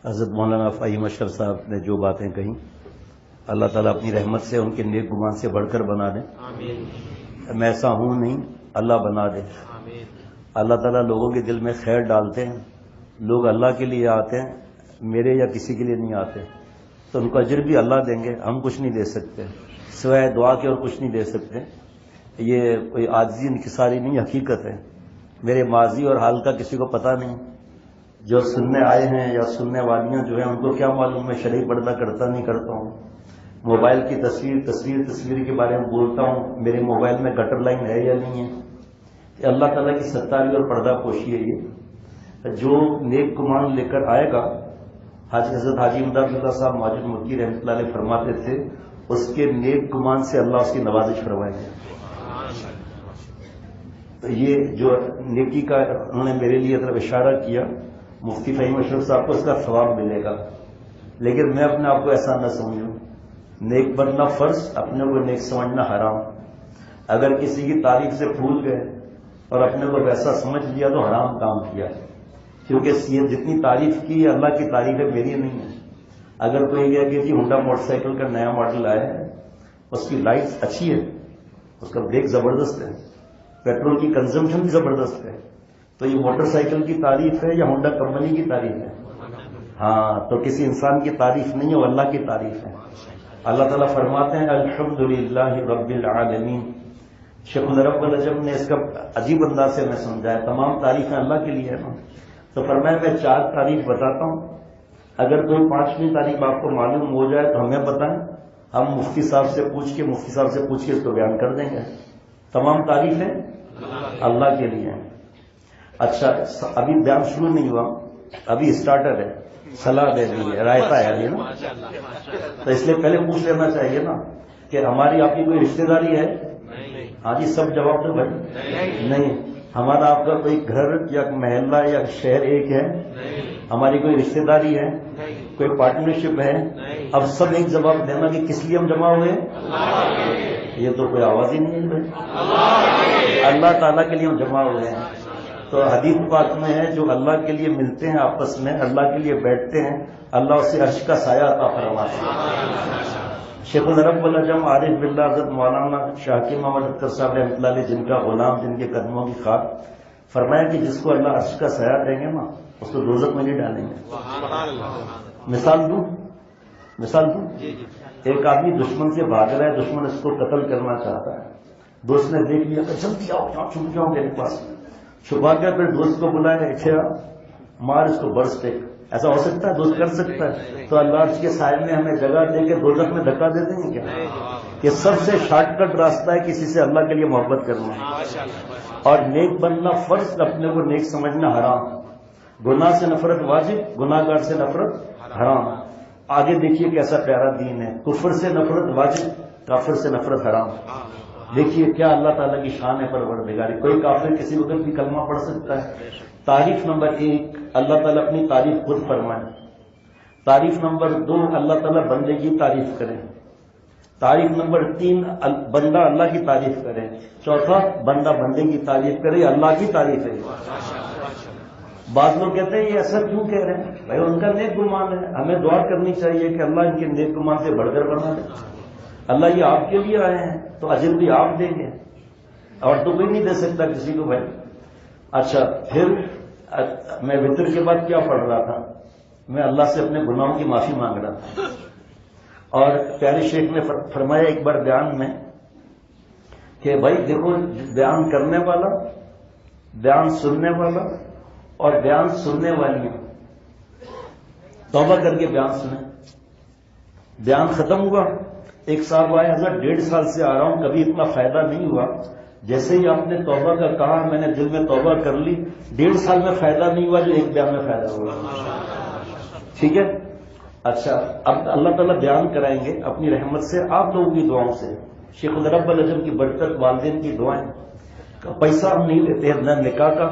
حضرت مولانا فہیم اشرف صاحب نے جو باتیں کہیں اللہ تعالیٰ اپنی رحمت سے ان کے نیک گمان سے بڑھ کر بنا دے. میں ایسا ہوں نہیں، اللہ بنا دے. اللہ تعالیٰ لوگوں کے دل میں خیر ڈالتے ہیں. لوگ اللہ کے لیے آتے ہیں، میرے یا کسی کے لیے نہیں آتے، تو ان کو اجر بھی اللہ دیں گے. ہم کچھ نہیں دے سکتے سوائے دعا کے، اور کچھ نہیں دے سکتے. یہ کوئی عاجزی انکساری نہیں، حقیقت ہے. میرے ماضی اور حال کا کسی کو پتہ نہیں. جو سننے آئے ہیں یا سننے والیاں جو ہیں ان کو کیا معلوم میں شرعی پردہ کرتا نہیں کرتا ہوں. موبائل کی تصویر کے بارے میں بولتا ہوں، میرے موبائل میں گٹر لائن ہے یا نہیں ہے. یہ اللہ تعالیٰ کی ستاری اور پردہ پوشی ہے. یہ جو نیک گمان لے کر آئے گا، حضرت حاجی امداد اللہ صاحب ماجد مکی رحمۃ اللہ علیہ فرماتے تھے، اس کے نیک گمان سے اللہ اس کی نوازش فرمائے گا. تو یہ جو نیکی کا انہوں نے میرے لیے طرف اشارہ کیا، مفتی فہیم اشرف صاحب کو اس کا ثواب ملے گا. لیکن میں اپنے آپ کو ایسا نہ سمجھوں. نیک بننا فرض، اپنے کو نیک سمجھنا حرام. اگر کسی کی تعریف سے پھول گئے اور اپنے کو ویسا سمجھ لیا تو حرام کام کیا. کیونکہ یہ جتنی تعریف کی ہے اللہ کی تعریف ہے، میری نہیں ہے. اگر کوئی یہ کہ جی ہونڈا موٹر سائیکل کا نیا ماڈل آیا ہے، اس کی لائٹ اچھی ہے، اس کا بریک زبردست ہے، پیٹرول کی کنزمپشن بھی زبردست ہے، تو یہ موٹر سائیکل کی تعریف ہے یا ہونڈا کمپنی کی تعریف ہے؟ ہاں، تو کسی انسان کی تعریف نہیں ہے، وہ اللہ کی تعریف ہے. اللہ تعالیٰ فرماتے ہیں الحمدللہ رب العالمین. شیخ رب العجم نے اس کا عجیب انداز سے میں سمجھایا، تمام تعریفیں اللہ کے لیے ہے نا. تو فرمایا میں 4 تعریف بتاتا ہوں، اگر کوئی 5ویں تعریف آپ کو معلوم ہو جائے تو ہمیں بتائیں، ہم مفتی صاحب سے پوچھ کے اس کو بیان کر دیں گے. تمام تعریفیں اللہ کے لیے ہیں. اچھا، ابھی بیان شروع نہیں ہوا، ابھی اسٹارٹر ہے، صلاح دے دی ہے، رائتا ہے ابھی نا. تو اس لیے پہلے پوچھ لینا چاہیے نا کہ ہماری آپ کی کوئی رشتہ داری ہے؟ ہاں جی، سب جواب دو بھائی. نہیں. ہمارا آپ کا کوئی گھر یا محلہ یا شہر ایک ہے؟ ہماری کوئی رشتہ داری ہے؟ کوئی پارٹنرشپ ہے؟ اب سب ایک جواب دینا کہ کس لیے ہم جمع ہوئے. یہ تو کوئی آواز ہی نہیں ہے بھائی. اللہ تعالیٰ کے لیے ہم جمع ہوئے ہیں. تو حدیث پاک میں ہے جو اللہ کے لیے ملتے ہیں آپس میں، اللہ کے لیے بیٹھتے ہیں، اللہ اسے عرش کا سایہ عطا فرماتے ہیں. شیخ العرب العجم عارف باللہ حضرت مولانا شاہ کی محمد اختر صاحب رحمۃ اللہ علیہ، جن کا غلام، جن کے قدموں کی خاک، فرمایا کہ جس کو اللہ عرش کا سایہ دیں گے نا، اس کو دوزخ میں نہیں ڈالیں گے. مثال دوں. ایک آدمی دشمن سے بھاگ رہا ہے، دشمن اس کو قتل کرنا چاہتا ہے. دوست نے دیکھ لیا کہ جلدی آؤ، یہاں چھپ جاؤ میرے پاس. چھپا کر پھر دوست کو بلایا، اٹھے مار اس کو برس ٹیک. ایسا ہو سکتا ہے؟ دوست کر سکتا ہے؟ تو اللہ عرش کے سائے میں ہمیں جگہ دے کے دوزخ میں دھکا دے دیں گے کیا؟ یہ سب سے شارٹ کٹ راستہ ہے کسی سے اللہ کے لیے محبت کرنا. اور نیک بننا فرض، اپنے کو نیک سمجھنا حرام. گناہ سے نفرت واجب، گناہ گار سے نفرت حرام. آگے دیکھیے کیسا پیارا دین ہے. کفر سے نفرت واجب، کافر سے نفرت حرام. دیکھیے کیا اللہ تعالیٰ کی شان ہے پروردگاری. کوئی کافر کسی وقت بھی کلمہ پڑھ سکتا ہے. تعریف نمبر 1، اللہ تعالیٰ اپنی تعریف خود فرمائے. تعریف نمبر 2، اللہ تعالیٰ بندے کی تعریف کرے. تعریف نمبر 3، بندہ اللہ کی تعریف کرے. چوتھا، بندہ بندے کی تعریف کرے. اللہ کی تعریف ہے. بعض لوگ کہتے ہیں یہ ایسا کیوں کہہ رہے ہیں؟ بھائی ان کا نیک گمان ہے، ہمیں دعا کرنی چاہیے کہ اللہ ان کے نیک گمان سے بڑھ کر بنا دے. اللہ یہ آپ کے لیے آئے ہیں تو اجر بھی آپ دیں گے، اور تو کوئی نہیں دے سکتا کسی کو بھائی. اچھا، پھر میں وتر کے بعد کیا پڑھ رہا تھا؟ میں اللہ سے اپنے گناہوں کی معافی مانگ رہا تھا. اور پیارے شیخ نے فرمایا ایک بار بیان میں کہ بھائی دیکھو، بیان کرنے والا، بیان سننے والا اور بیان سننے والی توبہ کر کے بیان سنیں. بیان ختم ہوا، ایک صاحب آئے، حضرت 1.5 سال سے آ رہا ہوں، کبھی اتنا فائدہ نہیں ہوا. جیسے ہی آپ نے توبہ کا کہا، میں نے دل میں توبہ کر لی. 1.5 سال میں فائدہ نہیں ہوا جو ایک بیان میں فائدہ ہوا. ٹھیک ہے. اچھا، اب اللہ تعالیٰ بیان کرائیں گے اپنی رحمت سے، آپ لوگوں کی دعاؤں سے. شیخ العرب العجم کی برکت، والدین کی دعائیں. پیسہ ہم نہیں لیتے ہیں، نہ نکاح کا،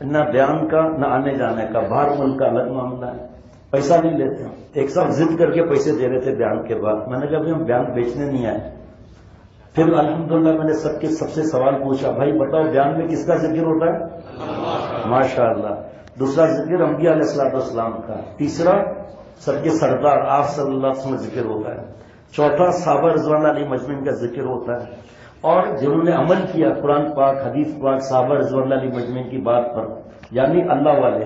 نہ بیان کا، نہ آنے جانے کا. باہر ملک کا الگ معاملہ ہے، پیسہ نہیں لیتے. ایک صاحب ضد کر کے پیسے دے رہے تھے بیان کے بعد. میں نے کہا ہم بیان بیچنے نہیں آئے. پھر الحمدللہ میں نے سب سے سوال پوچھا، بھائی بتاؤ بیان میں کس کا ذکر ہوتا ہے؟ ماشاء اللہ. دوسرا ذکر انبیاء علیہ الصلوۃ والسلام کا، تیسرا سب کے سردار آپ صلی اللہ علیہ وسلم ذکر ہوتا ہے، چوتھا صحابہ رضوان علیہ مجمعین کا ذکر ہوتا ہے، اور جنہوں نے عمل کیا قرآن پاک حدیث پاک صحابہ رضوان علیہ مجمعین کی بات پر، یعنی اللہ والے،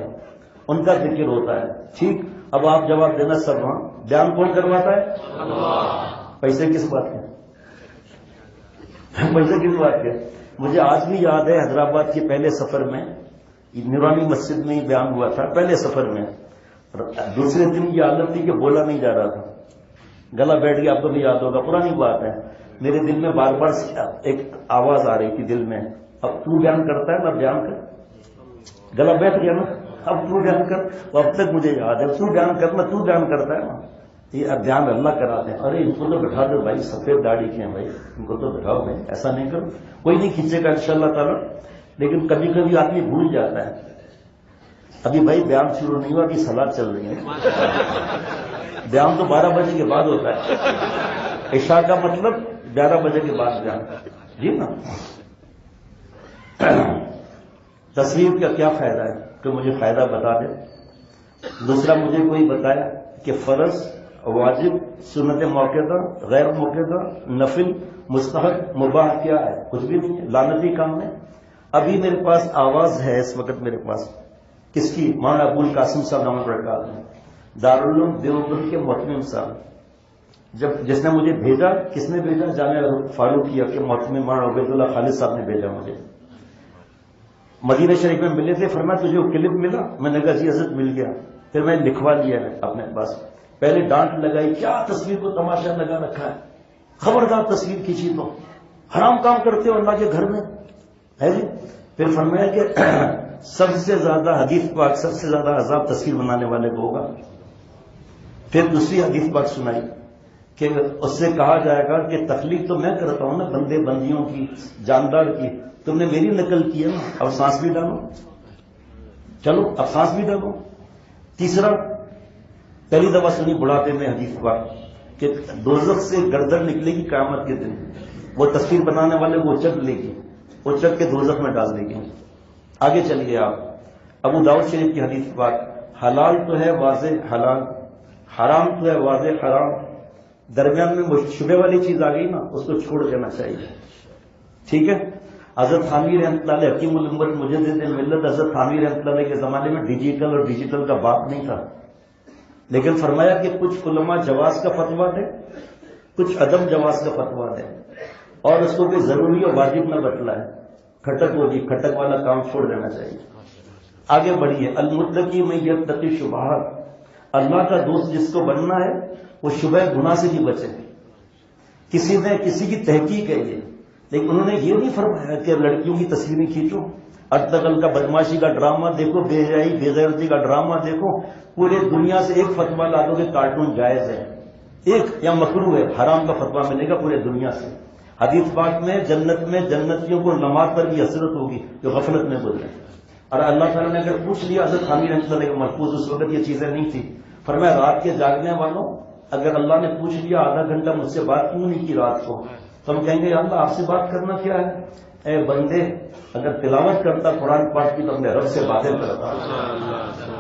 ان کا ذکر ہوتا ہے. ٹھیک، اب آپ جواب دینا سب. وہاں بیان کون کرواتا ہے؟ اللہ. پیسے کس بات کے؟ پیسے کس بات کے؟ مجھے آج بھی یاد ہے حیدرآباد کے پہلے سفر میں نورانی مسجد میں ہی بیان ہوا تھا، پہلے سفر میں. دوسرے دن یہ حالت تھی کہ بولا نہیں جا رہا تھا، گلا بیٹھ گیا. آپ کو بھی یاد ہوگا، پرانی بات ہے. میرے دل میں بار بار ایک آواز آ رہی تھی دل میں، اب تو بیان کرتا ہے نا، بیان کر. گلا بیٹھ گیا نا، اب تو بیان کر. اب تک مجھے یاد ہے، تو بیان کرنا، تو بیان کرتا ہے نا. یہ دھیان اللہ کراتے ہیں. ارے ان کو تو بٹھا دو بھائی، سفید داڑھی کے ہیں بھائی، ان کو تو بٹھاؤ بھائی، ایسا نہیں کرو. کوئی نہیں کھینچے گا انشاءاللہ تعالیٰ، لیکن کبھی کبھی آدمی بھول جاتا ہے. ابھی بھائی بیان شروع نہیں ہوا، ابھی سلاد چل رہی ہے. بیان تو 12 بجے کے بعد ہوتا ہے، عشاء کا مطلب 11 بجے کے بعد بیان. جی نا. تصویر کا کیا فائدہ ہے کہ مجھے فائدہ بتا دے. دوسرا مجھے کوئی بتایا کہ فرض، واجب، سنت موقعہ، غیر موقعہ، نفل، مستحب، مباح کیا ہے؟ کچھ بھی نہیں ہے، لعنتی کام ہے. ابھی میرے پاس آواز ہے اس وقت میرے پاس، کس کی؟ مولانا ابو القاسم صاحب نام برکات ہیں، دارالعلوم دیوبند کے محتمم صاحب. جس نے مجھے بھیجا، کس نے بھیجا؟ جامعہ فاروقیہ کے محتمم مولانا عبید اللہ خالد صاحب نے بھیجا مجھے. مدینہ شریف میں ملے تھے، فرمایا تجھے وہ کلپ ملا؟ میں نے کہا جی حضرت مل گیا. پھر میں لکھوا لیا ہے اپنے پاس. پہلے ڈانٹ لگائی، کیا تصویر کو تماشا لگا رکھا ہے، خبردار تصویر کھینچی تو حرام کام کرتے ہو اللہ کے گھر میں ہے جی. پھر فرمایا کہ سب سے زیادہ حدیث پاک، سب سے زیادہ عذاب تصویر بنانے والے کو ہوگا. پھر دوسری حدیث پاک سنائی کہ اس سے کہا جائے گا کہ تخلیق تو میں کرتا ہوں نا بندے بندیوں کی، جاندار کی، تم نے میری نقل کی ہے نا، اب سانس بھی ڈالو، چلو اب سانس بھی ڈالو. تیسرا، پہلی دفعہ سنی بڑھاپے میں حدیث پاک کہ دوزخ سے گردن نکلے گی قیامت کے دن، وہ تصویر بنانے والے وہ چک لے گی، وہ چک کے دوزخ میں ڈال دے گی. آگے چلیے آپ. ابو داؤد شریف کی حدیث پاک، حلال تو ہے واضح حلال، حرام تو ہے واضح حرام، درمیان میں شبہ والی چیز آ گئی نا، اس کو چھوڑ دینا چاہیے. ٹھیک ہے. حضرت حامی رحمۃ اللہ علیہ حکیم الامت مجدد ملت، حضرت حامی رحمۃ اللہ علیہ کے زمانے میں ڈیجیٹل اور ڈیجیٹل کا بات نہیں تھا، لیکن فرمایا کہ کچھ علماء جواز کا فتویٰ دیں، کچھ عدم جواز کا فتویٰ دیں، اور اس کو بھی ضروری اور واجب نہ بتلائے. کھٹک ہوگی، کھٹک والا کام چھوڑ دینا چاہیے. آگے بڑھیے. المتقی من یتقی شبہات، اللہ کا دوست جس کو بننا ہے وہ شبہ گناہ سے بھی بچے. کسی نے کسی کی تحقیق ہے یہ، لیکن انہوں نے یہ نہیں فرمایا کہ لڑکیوں کی تصویریں کھینچو، ارطغرل کا بدماشی کا ڈرامہ دیکھو، بے حیائی بے غیرتی کا ڈرامہ دیکھو. پورے دنیا سے ایک فتویٰ لا دو کہ کارٹون جائز ہے، ایک یا مکروہ ہے، حرام کا فتویٰ ملے گا پورے دنیا سے. حدیث پاک میں جنت میں جنتیوں کو نماز پر بھی حسرت ہوگی جو غفلت میں گزرے. اور اللہ تعالیٰ نے اگر پوچھ لیا، حضرت حامی رحمۃ اللہ کے محفوظ اس وقت یہ چیزیں نہیں تھی، فرمایا رات کے جاگنے والوں، اگر اللہ نے پوچھ لیا آدھا گھنٹہ مجھ سے بات کیوں نہیں کی رات کو، تو ہم کہیں گے یا اللہ آپ سے بات کرنا کیا ہے؟ اے بندے، اگر تلاوت کرتا قرآن پاک کی تو اپنے رب سے باتیں کرتا.